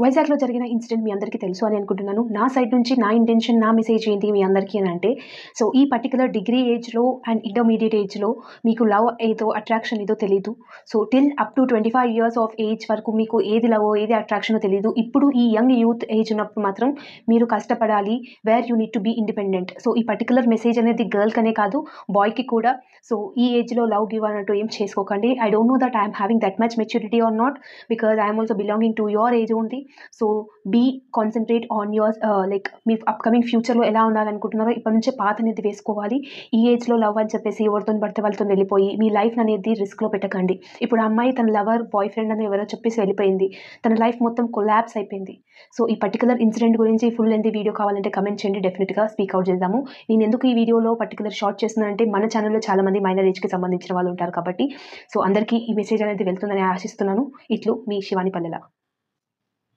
వైజాగ్‌లో జరిగిన ఇన్సిడెంట్ మీ అందరికీ తెలుసు అని అనుకుంటున్నాను. నా సైడ్ నుంచి నా ఇంటెన్షన్, నా మెసేజ్ ఏంటి మీ అందరికీ అనంటే, సో, ఈ పర్టిక్యులర్ డిగ్రీ ఏజ్‌లో అండ్ ఇంటర్మీడియేట్ ఏజ్‌లో మీకు లవ్ ఏదో, అట్రాక్షన్ ఏదో తెలీదు. So, till up to 25 years of age వరకు మీకు ఏది లవో, ఏది అట్రాక్షనో తెలీదు. ఇప్పుడు ఈ యంగ్ యూత్ ఏజ్ ఉన్నప్పుడు మాత్రం మీరు కష్టపడాలి. Where you need to be independent. So, ఈ పర్టిక్యులర్ మెసేజ్ అనేది గర్ల్‌కనే కాదు, బాయ్‌కి కూడా. సో, ఈ ఏజ్‌లో లవ్ గివ్ అన్నట్టు ఏం చేసుకోకండి. I don't know that I am having that much maturity or not, because I am also belonging to your age only. So, be concentrate on your like మీ అప్‌కమింగ్ ఫ్యూచర్‌లో ఎలా ఉండాలనుకుంటున్నారో ఇప్పటి నుంచే పాత్ అనేది వేసుకోవాలి. ఈ ఏజ్‌లో లవ్ అని చెప్పేసి ఎవరితోని పడితే వాళ్ళతోని వెళ్ళిపోయి మీ లైఫ్ అనేది రిస్క్‌లో పెట్టకండి. ఇప్పుడు ఆ అమ్మాయి తన లవర్, బాయ్ ఫ్రెండ్ అని ఎవరో చెప్పేసి వెళ్ళిపోయింది. తన లైఫ్ మొత్తం కొలాప్స్ అయిపోయింది. సో, ఈ పర్టిక్యులర్ ఇన్సిడెంట్ గురించి ఫుల్ లెంగ్తీ వీడియో కావాలంటే కమెంట్ చేయండి. డెఫినిట్‌గా స్పీక్ ఔట్ చేద్దాము. నేను ఎందుకు ఈ వీడియోలో పర్టిక్యులర్ షార్ట్ చేస్తున్నానంటే మన ఛానెల్‌లో చాలా మంది మైనర్ ఏజ్‌కి సంబంధించిన వాళ్ళు ఉంటారు కాబట్టి, సో, అందరికీ ఈ మెసేజ్ అనేది వెళ్తుందని ఆశిస్తున్నాను. ఇట్లు మీ శివాని పల్లెల.